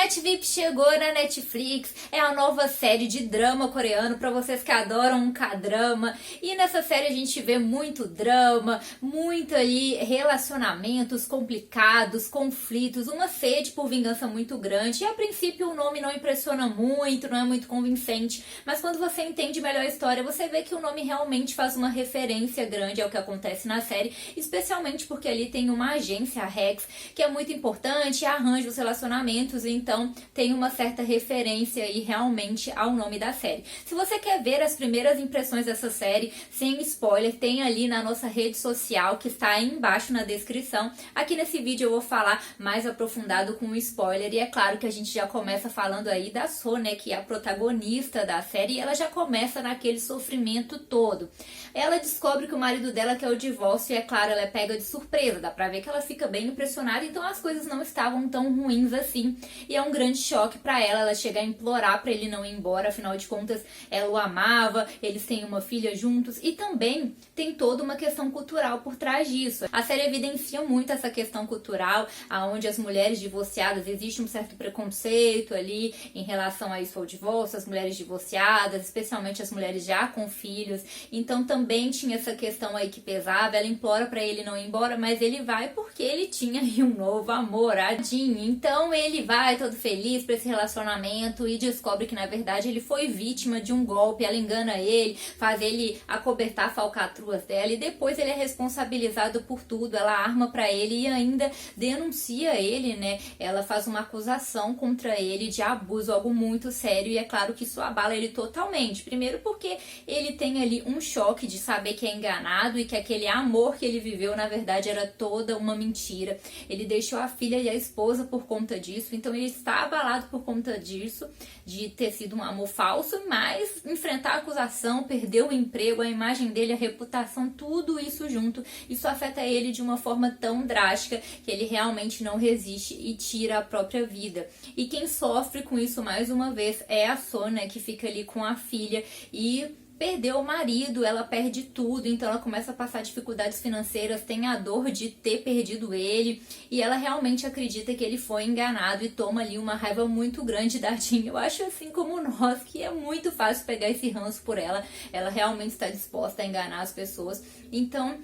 Net VIP chegou na Netflix, é a nova série de drama coreano para vocês que adoram um K-drama. E nessa série a gente vê muito drama, muito ali relacionamentos complicados, conflitos, uma sede por vingança muito grande. E a princípio o nome não impressiona muito, não é muito convincente, mas quando você entende melhor a história, você vê que o nome realmente faz uma referência grande ao que acontece na série, especialmente porque ali tem uma agência, a Rex, que é muito importante, arranja os relacionamentos, então tem uma certa referência aí realmente ao nome da série. Se você quer ver as primeiras impressões dessa série, sem spoiler, tem ali na nossa rede social, que está aí embaixo na descrição. Aqui nesse vídeo eu vou falar mais aprofundado com um spoiler, e é claro que a gente já começa falando aí da So, né, que é a protagonista da série, e ela já começa naquele sofrimento todo. Ela descobre que o marido dela quer o divórcio, e é claro, ela é pega de surpresa, dá pra ver que ela fica bem impressionada, então as coisas não estavam tão ruins assim, e é um grande choque pra ela chega a implorar pra ele não ir embora, afinal de contas ela o amava, eles têm uma filha juntos, e também tem toda uma questão cultural por trás disso. A série evidencia muito essa questão cultural, aonde as mulheres divorciadas, existe um certo preconceito ali em relação a isso ao divórcio, as mulheres divorciadas, especialmente as mulheres já com filhos, então também tinha essa questão aí que pesava. Ela implora pra ele não ir embora, mas ele vai porque ele tinha aí um novo amor, a Jin. Então ele vai todo feliz pra esse relacionamento e descobre que na verdade ele foi vítima de um golpe, ela engana ele, faz ele acobertar falcatruas dela, e depois ele é responsabilizado por tudo, ela arma pra ele e ainda denuncia ele, né? Ela faz uma acusação contra ele de abuso, algo muito sério, e é claro que isso abala ele totalmente. Primeiro porque ele tem ali um choque de saber que é enganado e que aquele amor que ele viveu na verdade era toda uma mentira. Ele deixou a filha e a esposa por conta disso, então ele está abalado por conta disso, de ter sido um amor falso, mas enfrentar a acusação, perder o emprego, a imagem dele, a reputação, tudo isso junto, isso afeta ele de uma forma tão drástica que ele realmente não resiste e tira a própria vida. E quem sofre com isso mais uma vez é a So, né, que fica ali com a filha e perdeu o marido, ela perde tudo, então ela começa a passar dificuldades financeiras, tem a dor de ter perdido ele, e ela realmente acredita que ele foi enganado e toma ali uma raiva muito grande da Jin. Eu acho assim como nós, que é muito fácil pegar esse ranço por ela, ela realmente está disposta a enganar as pessoas. Então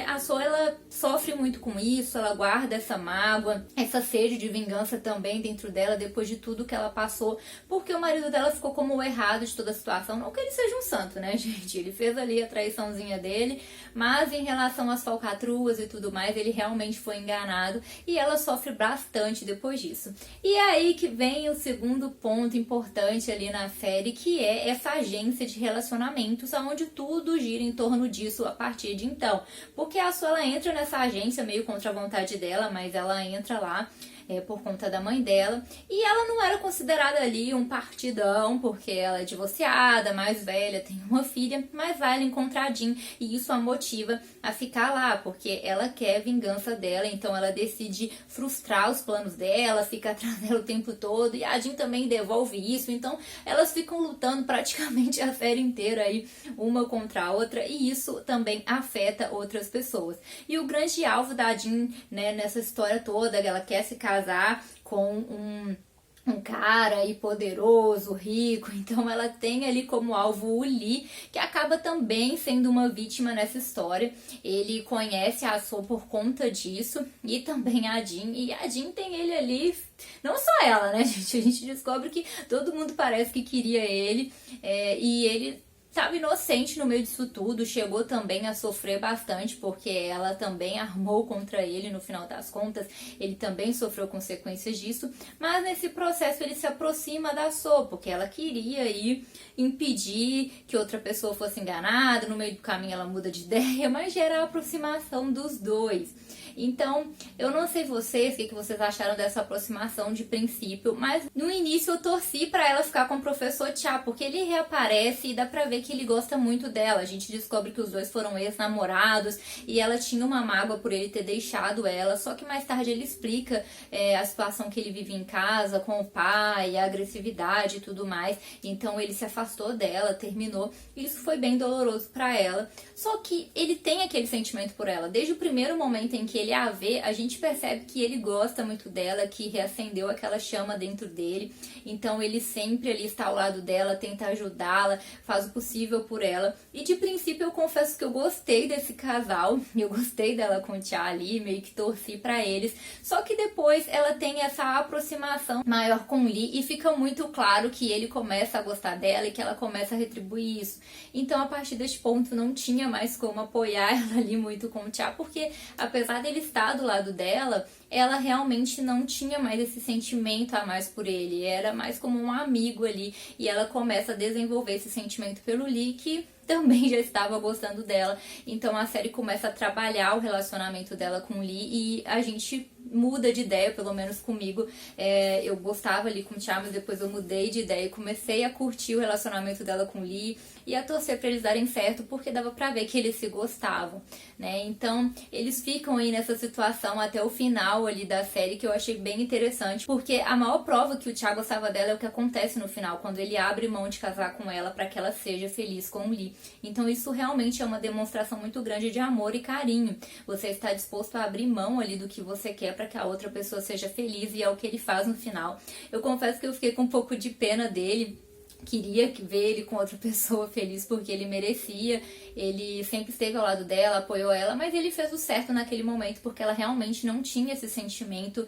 a So, ela sofre muito com isso, ela guarda essa mágoa, essa sede de vingança também dentro dela, depois de tudo que ela passou, porque o marido dela ficou como o errado de toda a situação. Não que ele seja um santo, né, gente? Ele fez ali a traiçãozinha dele, mas em relação às falcatruas e tudo mais, ele realmente foi enganado, e ela sofre bastante depois disso. E é aí que vem o segundo ponto importante ali na série, que é essa agência de relacionamentos, onde tudo gira em torno disso a partir de então. Porque a So, ela entra nessa agência meio contra a vontade dela, mas ela entra lá por conta da mãe dela, e ela não era considerada ali um partidão, porque ela é divorciada, mais velha, tem uma filha, mas vai ela encontrar a Jin, e isso a motiva a ficar lá, porque ela quer vingança dela, então ela decide frustrar os planos dela, fica atrás dela o tempo todo, e a Jin também devolve isso, então elas ficam lutando praticamente a série inteira aí, uma contra a outra, e isso também afeta outras pessoas. E o grande alvo da Jin, né, nessa história toda, ela quer se casar com um cara aí poderoso, rico, então ela tem ali como alvo o Lee, que acaba também sendo uma vítima nessa história. Ele conhece a So por conta disso, e também a Jin, e a Jin tem ele ali, não só ela, né, gente? A gente descobre que todo mundo parece que queria ele, e ele estava inocente no meio disso tudo, chegou também a sofrer bastante, porque ela também armou contra ele no final das contas, ele também sofreu consequências disso, mas nesse processo ele se aproxima da So, porque ela queria aí impedir que outra pessoa fosse enganada, no meio do caminho ela muda de ideia, mas gera a aproximação dos dois. Então, eu não sei vocês, o que vocês acharam dessa aproximação de princípio, mas no início eu torci pra ela ficar com o professor Cha, porque ele reaparece e dá pra ver que ele gosta muito dela. A gente descobre que os dois foram ex-namorados e ela tinha uma mágoa por ele ter deixado ela, só que mais tarde ele explica a situação que ele vive em casa com o pai, a agressividade e tudo mais, então ele se afastou dela, terminou, e isso foi bem doloroso pra ela, só que ele tem aquele sentimento por ela, desde o primeiro momento em que ele a vê, a gente percebe que ele gosta muito dela, que reacendeu aquela chama dentro dele. Então ele sempre ali está ao lado dela, tenta ajudá-la, faz o possível por ela. E de princípio eu confesso que eu gostei desse casal, eu gostei dela com o Cha ali, meio que torci pra eles. Só que depois ela tem essa aproximação maior com Lee e fica muito claro que ele começa a gostar dela e que ela começa a retribuir isso. Então a partir deste ponto não tinha mais como apoiar ela ali muito com o Cha, porque apesar dele estar do lado dela, ela realmente não tinha mais esse sentimento a mais por ele, era mais como um amigo ali, e ela começa a desenvolver esse sentimento pelo Lee, que também já estava gostando dela. Então a série começa a trabalhar o relacionamento dela com o Lee e a gente muda de ideia, pelo menos comigo. Eu gostava ali com o Cha, mas depois eu mudei de ideia e comecei a curtir o relacionamento dela com o Lee e a torcer pra eles darem certo, porque dava pra ver que eles se gostavam, né? Então eles ficam aí nessa situação até o final ali da série, que eu achei bem interessante, porque a maior prova que o Cha gostava dela é o que acontece no final, quando ele abre mão de casar com ela pra que ela seja feliz com o Lee. Então isso realmente é uma demonstração muito grande de amor e carinho. Você está disposto a abrir mão ali do que você quer para que a outra pessoa seja feliz, e é o que ele faz no final. Eu confesso que eu fiquei com um pouco de pena dele. Queria ver ele com outra pessoa feliz, porque ele merecia, ele sempre esteve ao lado dela, apoiou ela, mas ele fez o certo naquele momento, porque ela realmente não tinha esse sentimento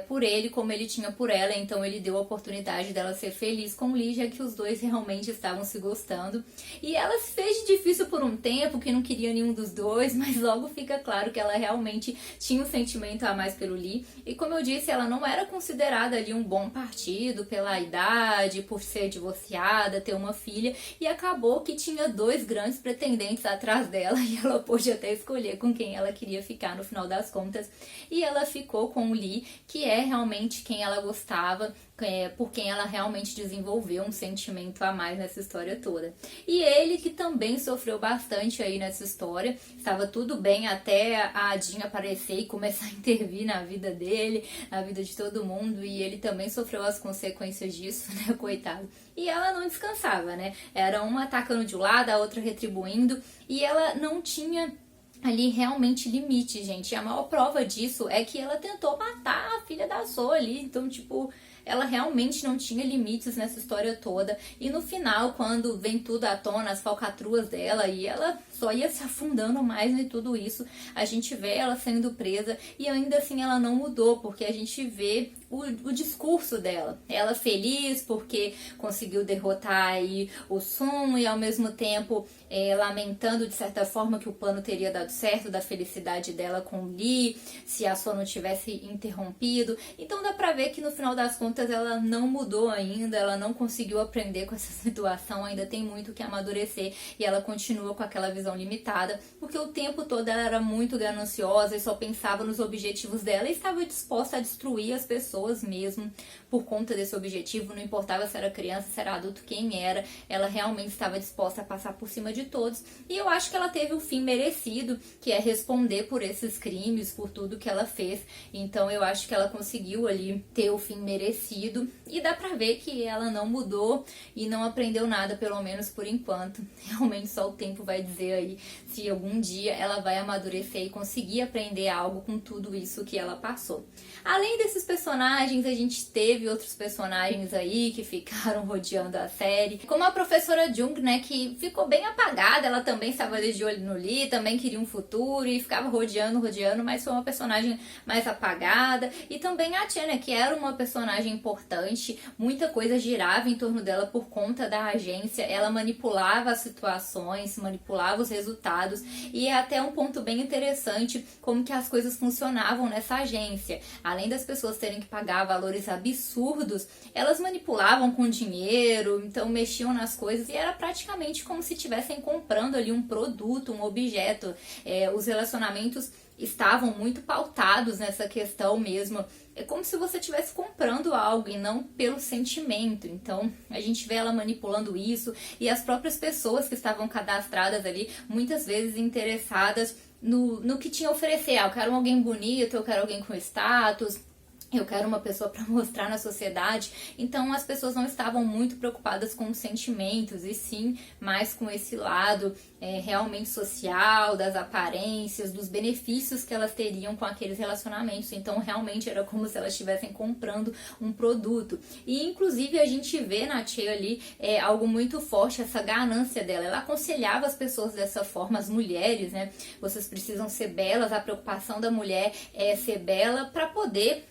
por ele como ele tinha por ela. Então ele deu a oportunidade dela ser feliz com o Lee, já que os dois realmente estavam se gostando. E ela se fez de difícil por um tempo, que não queria nenhum dos dois, mas logo fica claro que ela realmente tinha um sentimento a mais pelo Lee. E como eu disse, ela não era considerada ali um bom partido pela idade, por ser divorciada, ter uma filha, e acabou que tinha 2 grandes pretendentes atrás dela, e ela pôde até escolher com quem ela queria ficar no final das contas, e ela ficou com o Lee, que é realmente quem ela gostava, por quem ela realmente desenvolveu um sentimento a mais nessa história toda. E ele, que também sofreu bastante aí nessa história, estava tudo bem até a Adin aparecer e começar a intervir na vida dele, na vida de todo mundo, e ele também sofreu as consequências disso, né, coitado. E ela não descansava, né, era uma atacando de um lado, a outra retribuindo, e ela não tinha ali realmente limite, gente. E a maior prova disso é que ela tentou matar a filha da Zoe ali, então tipo, ela realmente não tinha limites nessa história toda. E no final, quando vem tudo à tona, as falcatruas dela, e ela só ia se afundando mais em tudo isso, a gente vê ela sendo presa, e ainda assim ela não mudou, porque a gente vê o discurso dela. Ela feliz porque conseguiu derrotar aí o Sun, e ao mesmo tempo lamentando de certa forma que o plano teria dado certo, da felicidade dela com o Lee, se a Sun não tivesse interrompido. Então dá pra ver que no final das contas ela não mudou ainda, ela não conseguiu aprender com essa situação, ainda tem muito que amadurecer, e ela continua com aquela visão limitada, porque o tempo todo ela era muito gananciosa e só pensava nos objetivos dela, e estava disposta a destruir as pessoas mesmo por conta desse objetivo. Não importava se era criança, se era adulto, quem era, ela realmente estava disposta a passar por cima de todos. E eu acho que ela teve o fim merecido, que é responder por esses crimes, por tudo que ela fez. Então eu acho que ela conseguiu ali ter o fim merecido, e dá pra ver que ela não mudou e não aprendeu nada, pelo menos por enquanto. Realmente só o tempo vai dizer aí se algum dia ela vai amadurecer e conseguir aprender algo com tudo isso que ela passou. Além desses personagens, a gente teve outros personagens aí que ficaram rodeando a série, como a professora Jung, né, que ficou bem apagada. Ela também estava ali de olho no Lee, também queria um futuro e ficava rodeando, mas foi uma personagem mais apagada. E também a Tia, né, que era uma personagem importante, muita coisa girava em torno dela por conta da agência, ela manipulava as situações, manipulava os resultados, e é até um ponto bem interessante como que as coisas funcionavam nessa agência. Além das pessoas terem que pagar valores absurdos, elas manipulavam com dinheiro, então mexiam nas coisas, e era praticamente como se estivessem comprando ali um produto, um objeto. Os relacionamentos estavam muito pautados nessa questão mesmo. É como se você estivesse comprando algo e não pelo sentimento. Então a gente vê ela manipulando isso, e as próprias pessoas que estavam cadastradas ali, muitas vezes interessadas no que tinha a oferecer. Eu quero alguém bonito, eu quero alguém com status. eu quero uma pessoa para mostrar na sociedade. Então as pessoas não estavam muito preocupadas com os sentimentos, e sim mais com esse lado realmente social, das aparências, dos benefícios que elas teriam com aqueles relacionamentos. Então realmente era como se elas estivessem comprando um produto. E inclusive a gente vê na Tia ali algo muito forte, essa ganância dela. Ela aconselhava as pessoas dessa forma, as mulheres, né? Vocês precisam ser belas, a preocupação da mulher é ser bela para poder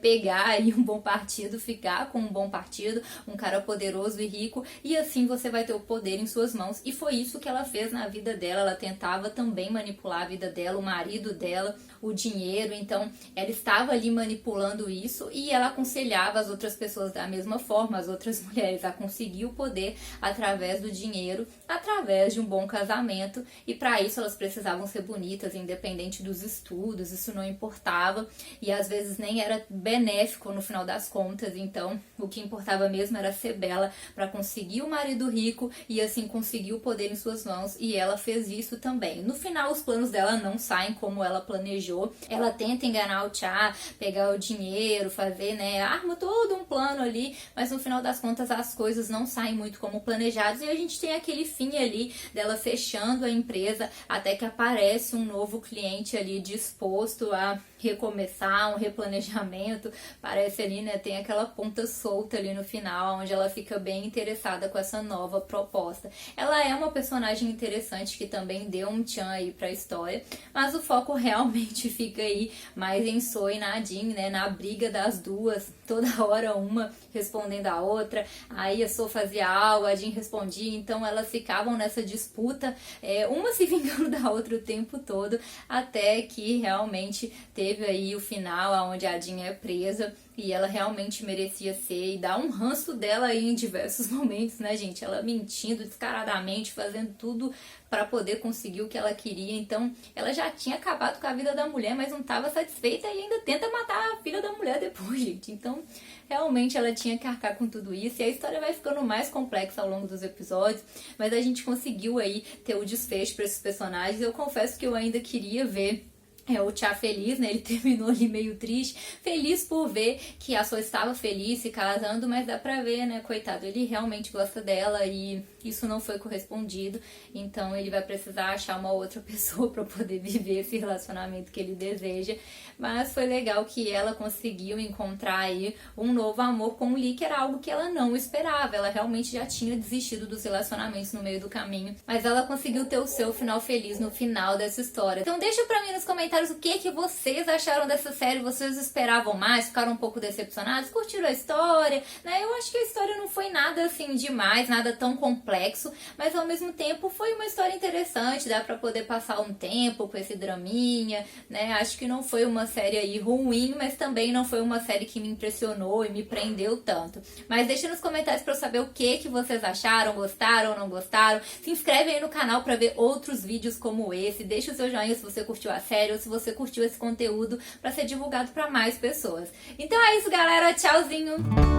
pegar aí um bom partido, ficar com um bom partido, um cara poderoso e rico, e assim você vai ter o poder em suas mãos. E foi isso que ela fez na vida dela. Ela tentava também manipular a vida dela, o marido dela, o dinheiro. Então ela estava ali manipulando isso, e ela aconselhava as outras pessoas da mesma forma, as outras mulheres, a conseguir o poder através do dinheiro, através de um bom casamento. E para isso elas precisavam ser bonitas, independente dos estudos, isso não importava, e às vezes nem era benéfico no final das contas. Então o que importava mesmo era ser bela para conseguir o marido rico e assim conseguir o poder em suas mãos, e ela fez isso também. No final os planos dela não saem como ela planejou. Ela tenta enganar o Cha, pegar o dinheiro, fazer, né, arma todo um plano ali, mas no final das contas as coisas não saem muito como planejadas, e a gente tem aquele fim ali dela fechando a empresa, até que aparece um novo cliente ali disposto a recomeçar, um replanejamento. Parece ali, né, tem aquela ponta solta ali no final, onde ela fica bem interessada com essa nova proposta. Ela é uma personagem interessante que também deu um tchan aí pra história, mas o foco realmente fica aí mais em So e na Jin, né, na briga das duas, toda hora uma respondendo a outra. Aí a So fazia algo, a Jin respondia, então elas ficavam nessa disputa, uma se vingando da outra o tempo todo, até que realmente teve aí o final, onde a Jin é presa, e ela realmente merecia ser, e dá um ranço dela aí em diversos momentos, né, gente? Ela mentindo descaradamente, fazendo tudo para poder conseguir o que ela queria. Então ela já tinha acabado com a vida da mulher, mas não estava satisfeita, e ainda tenta matar a filha da mulher depois, gente. Então realmente ela tinha que arcar com tudo isso, e a história vai ficando mais complexa ao longo dos episódios, mas a gente conseguiu aí ter o desfecho para esses personagens. Eu confesso que eu ainda queria ver o Cha feliz, né? Ele terminou ali meio triste, feliz por ver que a So estava feliz se casando, mas dá pra ver, né, coitado, ele realmente gosta dela e isso não foi correspondido, então ele vai precisar achar uma outra pessoa pra poder viver esse relacionamento que ele deseja. Mas foi legal que ela conseguiu encontrar aí um novo amor com o Lee, que era algo que ela não esperava. Ela realmente já tinha desistido dos relacionamentos no meio do caminho, mas ela conseguiu ter o seu final feliz no final dessa história. Então deixa pra mim nos comentários o que vocês acharam dessa série. Vocês esperavam mais? Ficaram um pouco decepcionados? Curtiram a história? Né? Eu acho que a história não foi nada assim demais, nada tão complexo, mas ao mesmo tempo foi uma história interessante, dá pra poder passar um tempo com esse draminha, né? Acho que não foi uma série aí ruim, mas também não foi uma série que me impressionou e me prendeu tanto. Mas deixa nos comentários pra eu saber o que vocês acharam, gostaram ou não gostaram. Se inscreve aí no canal pra ver outros vídeos como esse, deixa o seu joinha se você curtiu a série ou se você curtiu esse conteúdo para ser divulgado para mais pessoas. Então é isso, galera. Tchauzinho!